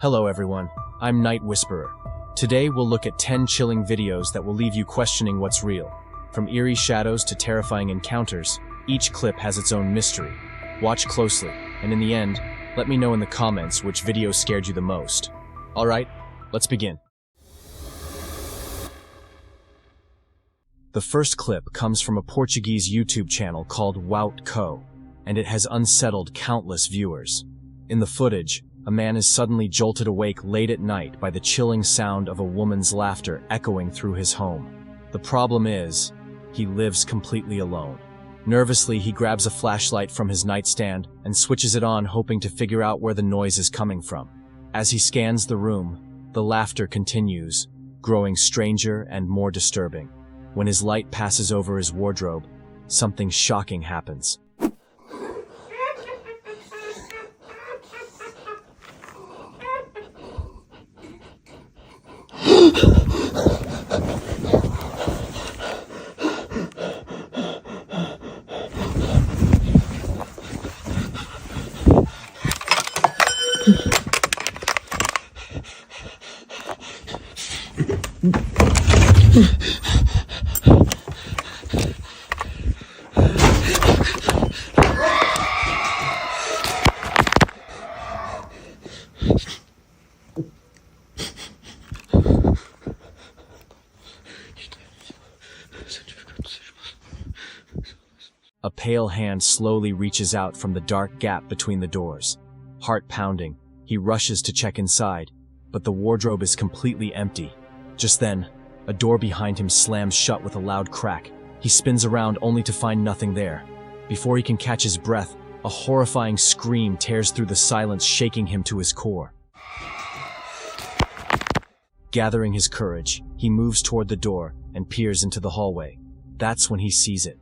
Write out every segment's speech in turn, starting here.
Hello everyone, I'm Night Whisperer. Today we'll look at 10 chilling videos that will leave you questioning what's real. From eerie shadows to terrifying encounters, each clip has its own mystery. Watch closely, and in the end, let me know in the comments which video scared you the most. Alright, let's begin. The first clip comes from a Portuguese YouTube channel called rightful, and it has unsettled countless viewers. In the footage, a man is suddenly jolted awake late at night by the chilling sound of a woman's laughter echoing through his home. The problem is, he lives completely alone. Nervously, he grabs a flashlight from his nightstand and switches it on, hoping to figure out where the noise is coming from. As he scans the room, the laughter continues, growing stranger and more disturbing. When his light passes over his wardrobe, something shocking happens. A pale hand slowly reaches out from the dark gap between the doors. Heart pounding, he rushes to check inside, but the wardrobe is completely empty. Just then, a door behind him slams shut with a loud crack. He spins around only to find nothing there. Before he can catch his breath, a horrifying scream tears through the silence, shaking him to his core. Gathering his courage, he moves toward the door and peers into the hallway. That's when he sees it.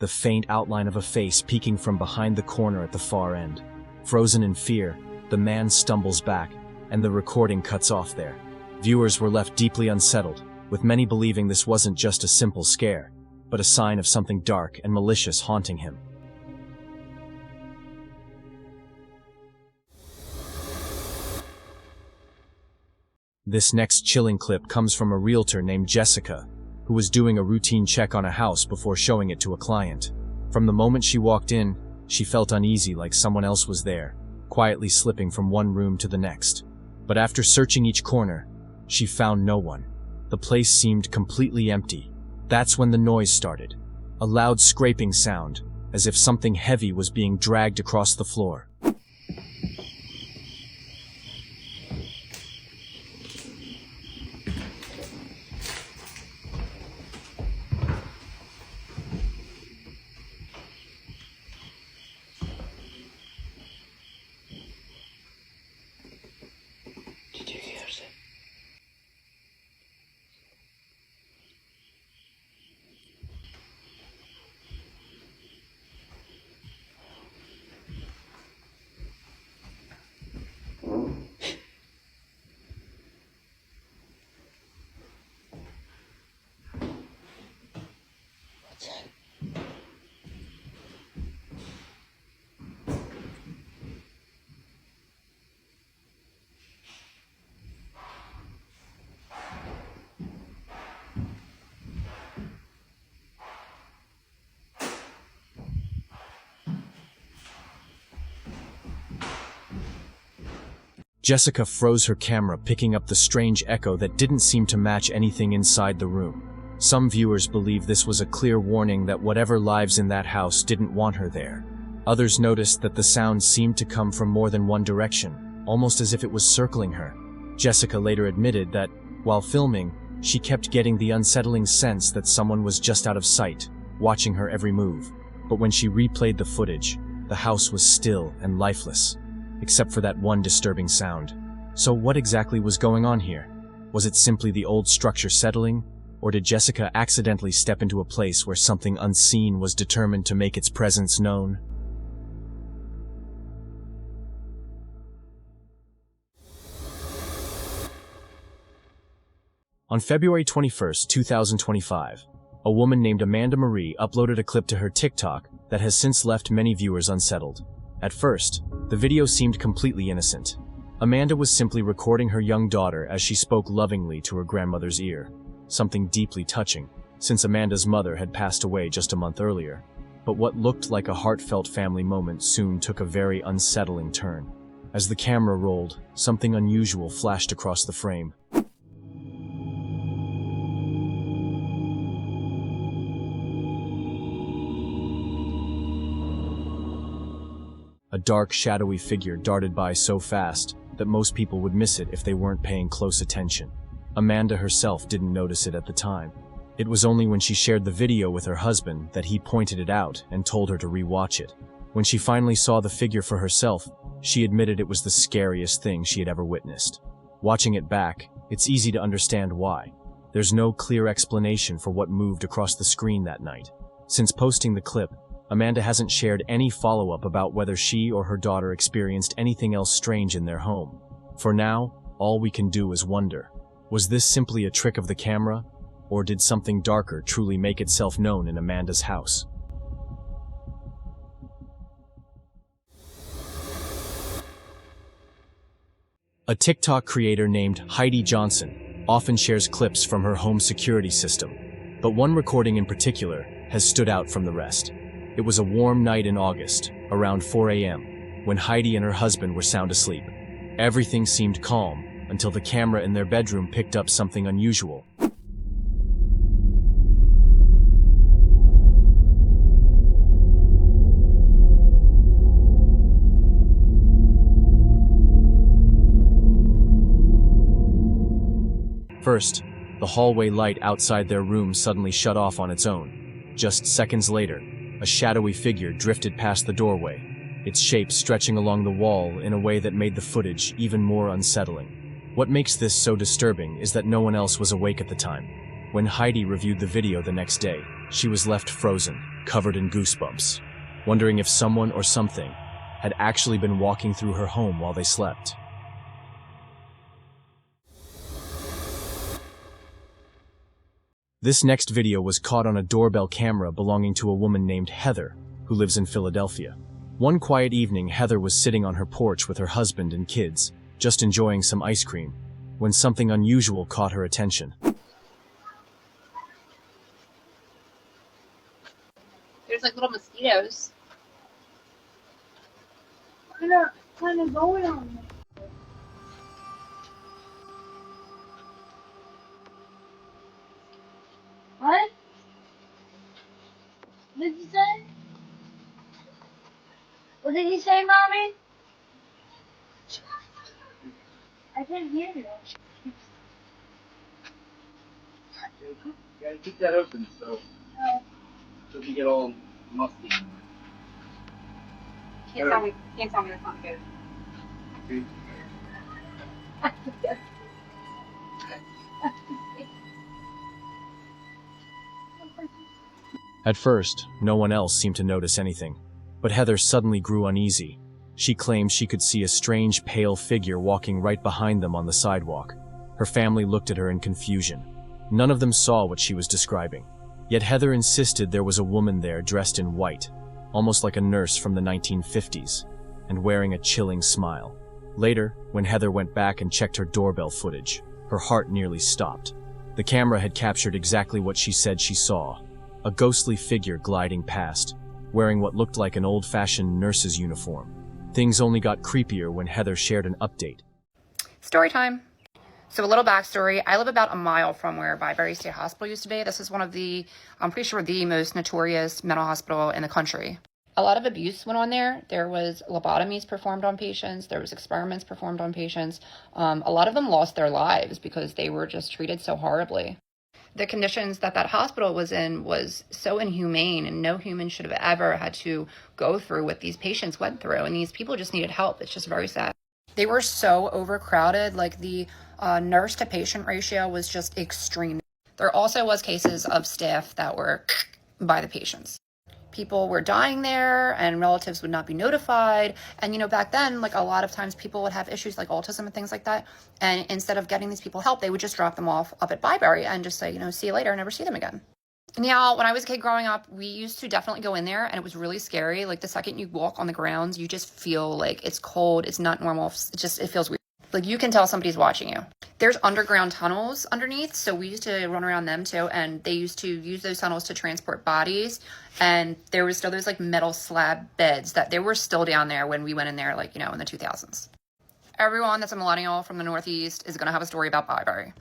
The faint outline of a face peeking from behind the corner at the far end. Frozen in fear, the man stumbles back, and the recording cuts off there. Viewers were left deeply unsettled, with many believing this wasn't just a simple scare, but a sign of something dark and malicious haunting him. This next chilling clip comes from a realtor named Jessica, who was doing a routine check on a house before showing it to a client. From the moment she walked in, she felt uneasy, like someone else was there, quietly slipping from one room to the next. But after searching each corner, she found no one. The place seemed completely empty. That's when the noise started. A loud scraping sound, as if something heavy was being dragged across the floor. Did you hear that? What's that? Jessica froze her camera, picking up the strange echo that didn't seem to match anything inside the room. Some viewers believe this was a clear warning that whatever lives in that house didn't want her there. Others noticed that the sound seemed to come from more than one direction, almost as if it was circling her. Jessica later admitted that, while filming, she kept getting the unsettling sense that someone was just out of sight, watching her every move. But when she replayed the footage, the house was still and lifeless, except for that one disturbing sound. So what exactly was going on here? Was it simply the old structure settling, Or did Jessica accidentally step into a place where something unseen was determined to make its presence known? On February 21st, 2025, a woman named Amanda Marie uploaded a clip to her TikTok that has since left many viewers unsettled. At first, the video seemed completely innocent. Amanda was simply recording her young daughter as she spoke lovingly to her grandmother's ear, something deeply touching, since Amanda's mother had passed away just a month earlier. But what looked like a heartfelt family moment soon took a very unsettling turn. As the camera rolled, something unusual flashed across the frame. A dark, shadowy figure darted by so fast that most people would miss it if they weren't paying close attention. Amanda herself didn't notice it at the time. It was only when she shared the video with her husband that he pointed it out and told her to re-watch it. When she finally saw the figure for herself, she admitted it was the scariest thing she had ever witnessed. Watching it back, it's easy to understand why. There's no clear explanation for what moved across the screen that night. Since posting the clip, Amanda hasn't shared any follow-up about whether she or her daughter experienced anything else strange in their home. For now, all we can do is wonder. Was this simply a trick of the camera, or did something darker truly make itself known in Amanda's house? A TikTok creator named Heidi Johnson often shares clips from her home security system, but one recording in particular has stood out from the rest. It was a warm night in August, around 4 a.m., when Heidi and her husband were sound asleep. Everything seemed calm until the camera in their bedroom picked up something unusual. First, the hallway light outside their room suddenly shut off on its own. Just seconds later, a shadowy figure drifted past the doorway, its shape stretching along the wall in a way that made the footage even more unsettling. What makes this so disturbing is that no one else was awake at the time. When Heidi reviewed the video the next day, she was left frozen, covered in goosebumps, wondering if someone or something had actually been walking through her home while they slept. This next video was caught on a doorbell camera belonging to a woman named Heather, who lives in Philadelphia. One quiet evening, Heather was sitting on her porch with her husband and kids, just enjoying some ice cream, when something unusual caught her attention. There's like little mosquitoes. What kind of going on? What? What did you say? What did you say, Mommy? I didn't hear you. You gotta keep that open so it doesn't get all musty. Can't tell me that's not good. See? At first, no one else seemed to notice anything, but Heather suddenly grew uneasy. She claimed she could see a strange, pale figure walking right behind them on the sidewalk. Her family looked at her in confusion. None of them saw what she was describing. Yet Heather insisted there was a woman there dressed in white, almost like a nurse from the 1950s, and wearing a chilling smile. Later, when Heather went back and checked her doorbell footage, her heart nearly stopped. The camera had captured exactly what she said she saw: a ghostly figure gliding past, wearing what looked like an old-fashioned nurse's uniform. Things only got creepier when Heather shared an update. Story time. So a little backstory. I live about a mile from where Byberry State Hospital used to be. This is one of the, I'm pretty sure, the most notorious mental hospital in the country. A lot of abuse went on there. There was lobotomies performed on patients. There was experiments performed on patients. A lot of them lost their lives because they were just treated so horribly. The conditions that that hospital was in was so inhumane, and no human should have ever had to go through what these patients went through. And these people just needed help. It's just very sad. They were so overcrowded. Like the nurse to patient ratio was just extreme. There also was cases of staff that were by the patients. People were dying there and relatives would not be notified. And, back then, like a lot of times people would have issues like autism and things like that. And instead of getting these people help, they would just drop them off up at Byberry and just say, see you later, and never see them again. Now, when I was a kid growing up, we used to definitely go in there and it was really scary. Like the second you walk on the grounds, you just feel like it's cold. It's not normal. It feels weird. Like you can tell somebody's watching you. There's underground tunnels underneath. So we used to run around them too. And they used to use those tunnels to transport bodies. And there was still those like metal slab beds that they were still down there when we went in there, in the 2000s. Everyone that's a millennial from the Northeast is going to have a story about Byberry.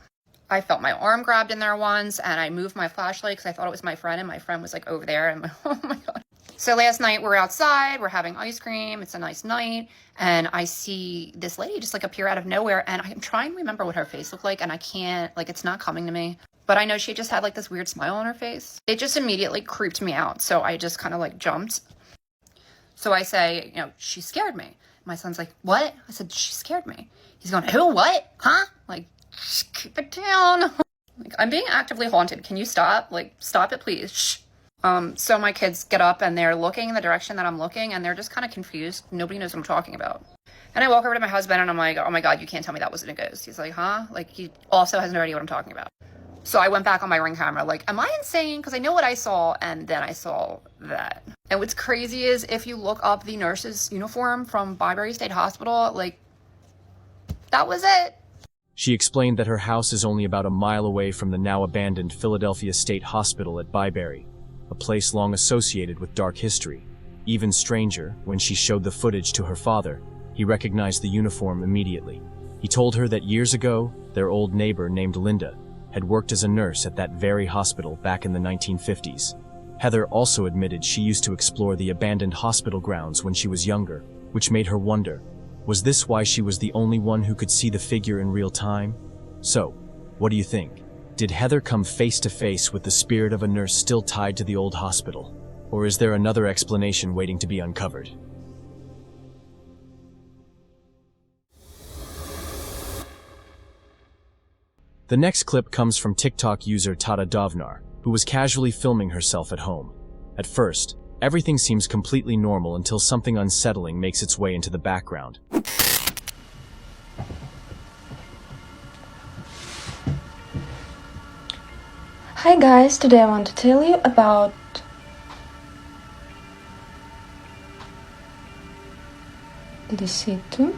I felt my arm grabbed in there once and I moved my flashlight because I thought it was my friend and my friend was like over there. And I'm like, oh my God. So last night we're outside, we're having ice cream. It's a nice night. And I see this lady just like appear out of nowhere. And I'm trying to remember what her face looked like. And I can't, it's not coming to me. But I know she just had like this weird smile on her face. It just immediately creeped me out. So I just kind of jumped. So I say, she scared me. My son's like, what? I said, she scared me. He's going, who, what? Huh? Shh, keep it down. I'm being actively haunted. Can you stop? Stop it, please. Shh. So my kids get up and they're looking in the direction that I'm looking and they're just kind of confused. Nobody knows what I'm talking about. And I walk over to my husband and I'm like, oh my God, you can't tell me that wasn't a ghost. He's like, huh? He also has no idea what I'm talking about. So I went back on my Ring camera, am I insane? Because I know what I saw, and then I saw that. And what's crazy is if you look up the nurse's uniform from Byberry State Hospital, that was it. She explained that her house is only about a mile away from the now abandoned Philadelphia State Hospital at Byberry, a place long associated with dark history. Even stranger, when she showed the footage to her father, he recognized the uniform immediately. He told her that years ago, their old neighbor named Linda had worked as a nurse at that very hospital back in the 1950s. Heather also admitted she used to explore the abandoned hospital grounds when she was younger, which made her wonder, was this why she was the only one who could see the figure in real time? So, what do you think? Did Heather come face to face with the spirit of a nurse still tied to the old hospital? Or is there another explanation waiting to be uncovered? The next clip comes from TikTok user Tata Dovnar, who was casually filming herself at home. At first, everything seems completely normal until something unsettling makes its way into the background. Hi guys, today I want to tell you about Licito.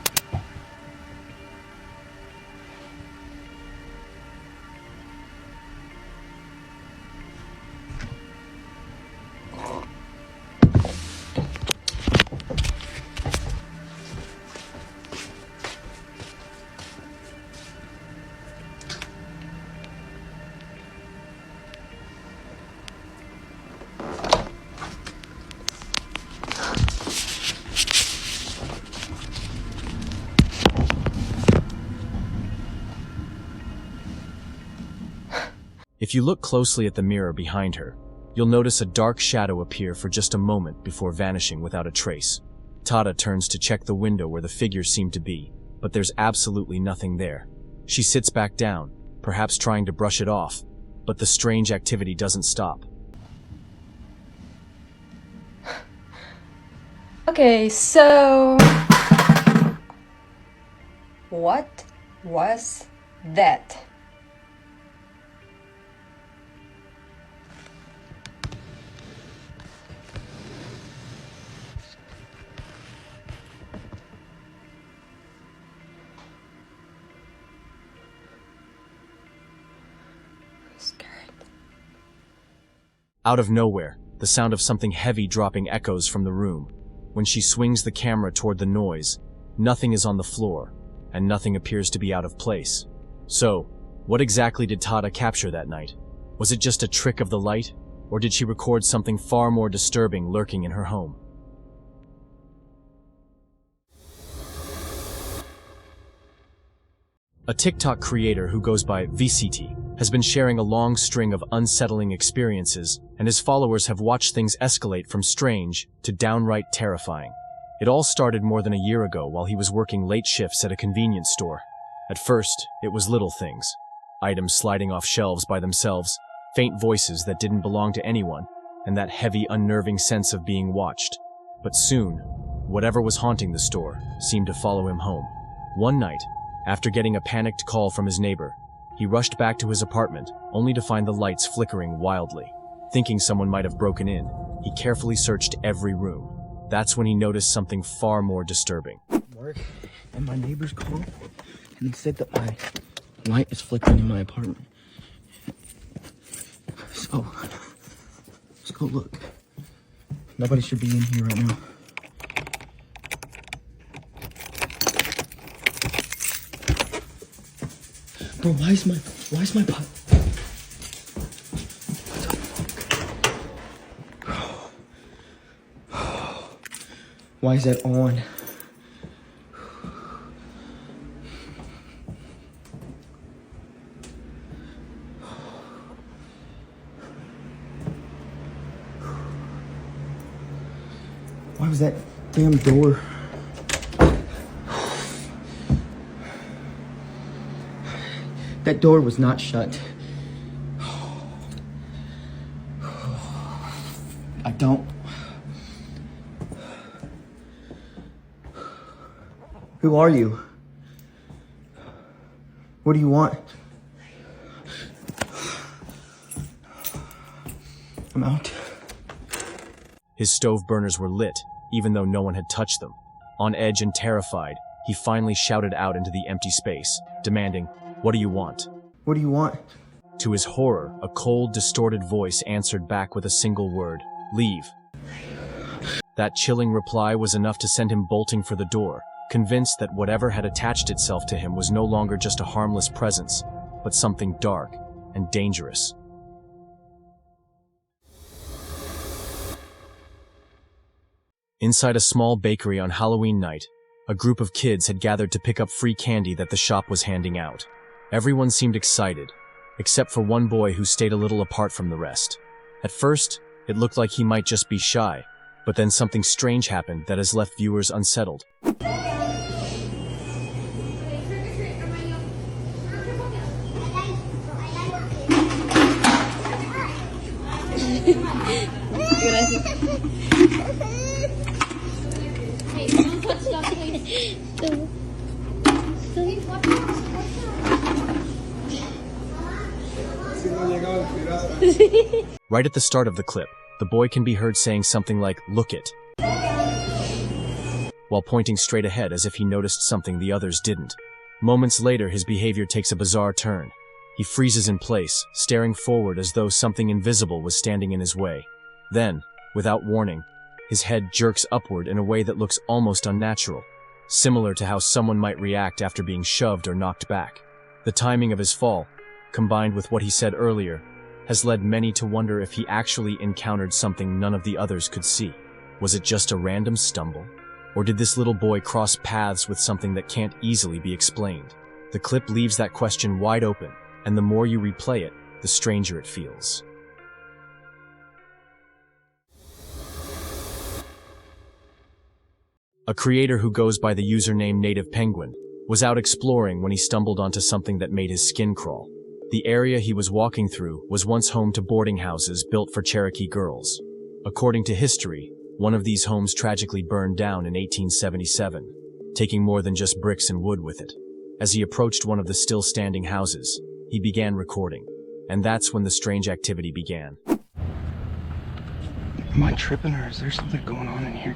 If you look closely at the mirror behind her, you'll notice a dark shadow appear for just a moment before vanishing without a trace. Tata turns to check the window where the figure seemed to be, but there's absolutely nothing there. She sits back down, perhaps trying to brush it off, but the strange activity doesn't stop. Okay, so what was that? Out of nowhere, the sound of something heavy dropping echoes from the room. When she swings the camera toward the noise, nothing is on the floor, and nothing appears to be out of place. So, what exactly did Tata capture that night? Was it just a trick of the light, or did she record something far more disturbing lurking in her home? A TikTok creator who goes by VCT has been sharing a long string of unsettling experiences, and his followers have watched things escalate from strange to downright terrifying. It all started more than a year ago while he was working late shifts at a convenience store. At first, it was little things. items sliding off shelves by themselves, faint voices that didn't belong to anyone, and that heavy, unnerving sense of being watched. But soon, whatever was haunting the store seemed to follow him home. One night, after getting a panicked call from his neighbor, he rushed back to his apartment, only to find the lights flickering wildly. Thinking someone might have broken in, he carefully searched every room. That's when he noticed something far more disturbing. Work, and my neighbors called, and they said that my light is flickering in my apartment. So, let's go look. Nobody should be in here right now. Bro, why is my pot? Why is that on? Why was that damn door? That door was not shut. I don't. Who are you? What do you want? I'm out. His stove burners were lit, even though no one had touched them. On edge and terrified, he finally shouted out into the empty space, demanding, "What do you want?" What do you want? To his horror, a cold, distorted voice answered back with a single word, "Leave." That chilling reply was enough to send him bolting for the door, convinced that whatever had attached itself to him was no longer just a harmless presence, but something dark and dangerous. Inside a small bakery on Halloween night, a group of kids had gathered to pick up free candy that the shop was handing out. Everyone seemed excited, except for one boy who stayed a little apart from the rest. At first, it looked like he might just be shy, but then something strange happened that has left viewers unsettled. Right at the start of the clip, the boy can be heard saying something like, "Look it," while pointing straight ahead as if he noticed something the others didn't. Moments later, his behavior takes a bizarre turn. He freezes in place, staring forward as though something invisible was standing in his way. Then, without warning, his head jerks upward in a way that looks almost unnatural, similar to how someone might react after being shoved or knocked back. The timing of his fall, combined with what he said earlier, has led many to wonder if he actually encountered something none of the others could see. Was it just a random stumble? Or did this little boy cross paths with something that can't easily be explained? The clip leaves that question wide open, and the more you replay it, the stranger it feels. A creator who goes by the username Native Penguin was out exploring when he stumbled onto something that made his skin crawl. The area he was walking through was once home to boarding houses built for Cherokee girls. According to history, one of these homes tragically burned down in 1877, taking more than just bricks and wood with it. As he approached one of the still-standing houses, he began recording, and that's when the strange activity began. Am I tripping, or is there something going on in here?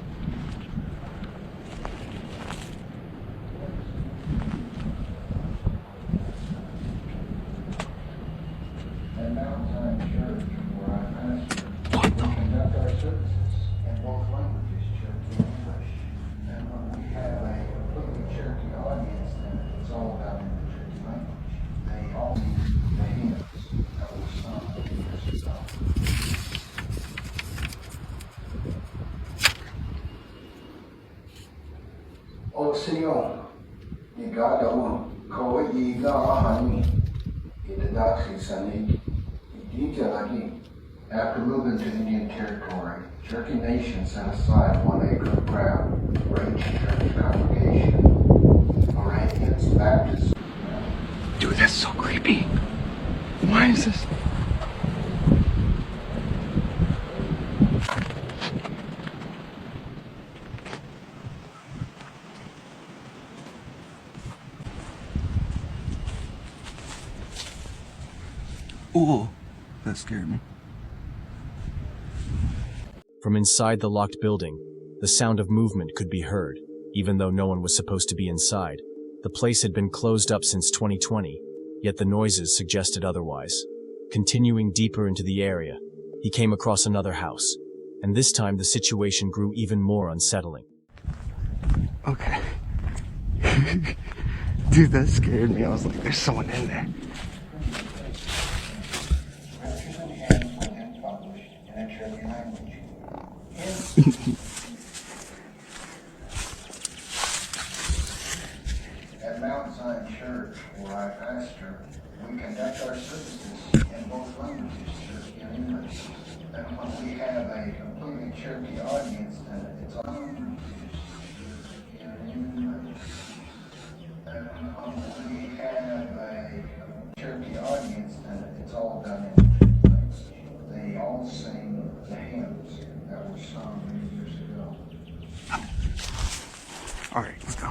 What the? In both languages, Cherokee and English. And we have a completely Cherokee audience, and it's all about in the Cherokee language. They all need the hymns that were sung years ago. O Senhor, Igadaú, Koe Igahani, Idadaxi Sani, Idijalagi. After moving to Indian Territory, Cherokee Nation set aside 1 acre of ground for each church congregation. Moravians, Baptists. Dude, that's so creepy. Why is this? Oh, that scared me. From inside the locked building, the sound of movement could be heard, even though no one was supposed to be inside. The place had been closed up since 2020, yet the noises suggested otherwise. Continuing deeper into the area, he came across another house, and this time the situation grew even more unsettling. Okay. Dude, that scared me. I was like, there's someone in there. At Mount Zion Church, where I pastor, we conduct our services in both languages, Cherokee and English. And when we have a completely Cherokee audience, then it's all languages, Cherokee and English. And when we have a Cherokee audience, then it's all done in English. They all sing the hymns that were sung many years ago. All right, let's go.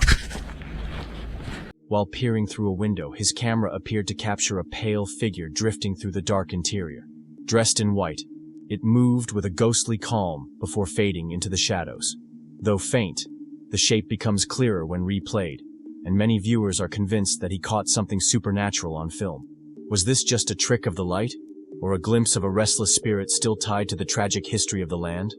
While peering through a window, his camera appeared to capture a pale figure drifting through the dark interior. Dressed in white, it moved with a ghostly calm before fading into the shadows. Though faint, the shape becomes clearer when replayed, and many viewers are convinced that he caught something supernatural on film. Was this just a trick of the light, or a glimpse of a restless spirit still tied to the tragic history of the land?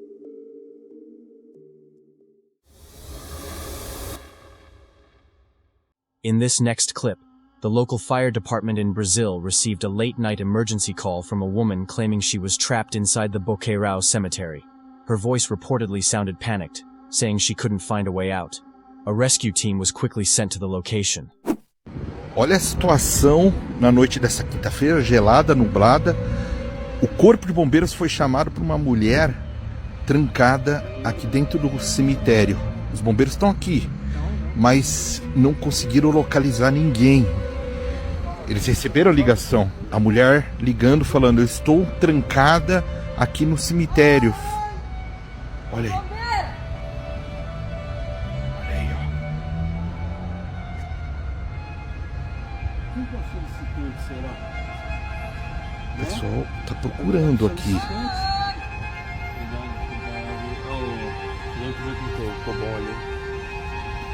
In this next clip, the local fire department in Brazil received a late-night emergency call from a woman claiming she was trapped inside the Boqueirão cemetery. Her voice reportedly sounded panicked, saying she couldn't find a way out. A rescue team was quickly sent to the location. Olha a situação na noite dessa quinta-feira, gelada, nublada. O corpo de bombeiros foi chamado por uma mulher trancada aqui dentro do cemitério. Os bombeiros estão aqui, mas não conseguiram localizar ninguém. Eles receberam a ligação, a mulher ligando, falando: eu estou trancada aqui no cemitério. Olha aí. Olha aí, ó. Quem que é solicitante, será? O pessoal tá procurando aqui.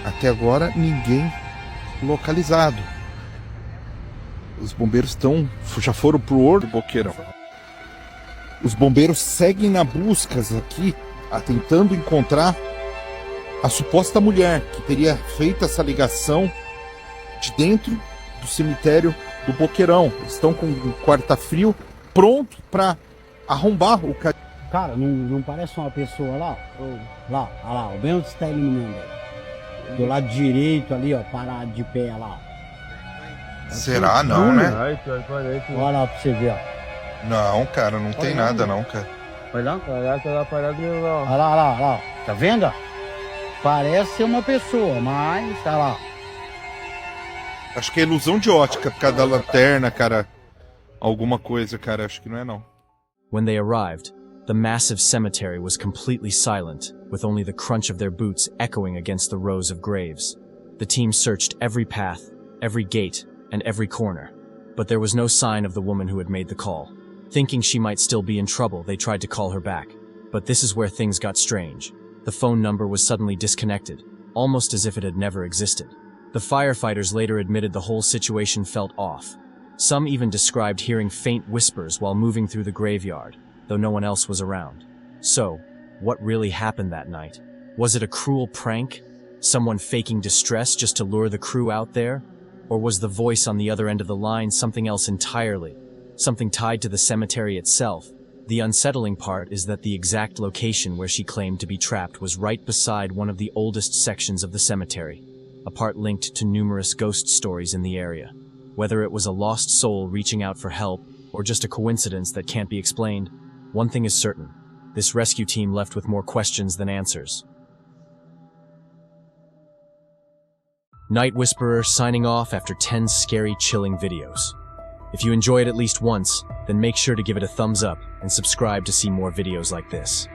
Até agora, ninguém localizado. Os bombeiros já foram pro Horto do Boqueirão. Os bombeiros seguem na busca aqui, tentando encontrar a suposta mulher que teria feito essa ligação de dentro do cemitério do Boqueirão. Eles estão com um quarta-frio pronto para arrombar o cara. Cara, não parece uma pessoa lá? Lá, olha lá, bem onde está iluminando aí. Do lado direito ali, ó, parado de pé lá. Será? Não, né? Olha lá pra você ver, ó. Não, cara, não tem nada não, cara. Olha lá. Olha lá. Tá vendo? Parece ser uma pessoa, mas tá lá. Acho que é ilusão de ótica por causa da lanterna, cara. Alguma coisa, cara. Acho que não é não. When they arrived, the massive cemetery was completely silent, with only the crunch of their boots echoing against the rows of graves. The team searched every path, every gate, and every corner, but there was no sign of the woman who had made the call. Thinking she might still be in trouble, they tried to call her back. But this is where things got strange. The phone number was suddenly disconnected, almost as if it had never existed. The firefighters later admitted the whole situation felt off. Some even described hearing faint whispers while moving through the graveyard, though no one else was around. So, what really happened that night? Was it a cruel prank? Someone faking distress just to lure the crew out there? Or was the voice on the other end of the line something else entirely? Something tied to the cemetery itself? The unsettling part is that the exact location where she claimed to be trapped was right beside one of the oldest sections of the cemetery, a part linked to numerous ghost stories in the area. Whether it was a lost soul reaching out for help, or just a coincidence that can't be explained, one thing is certain. This rescue team left with more questions than answers. Night Whisperer signing off after 10 scary, chilling videos. If you enjoy it at least once, then make sure to give it a thumbs up and subscribe to see more videos like this.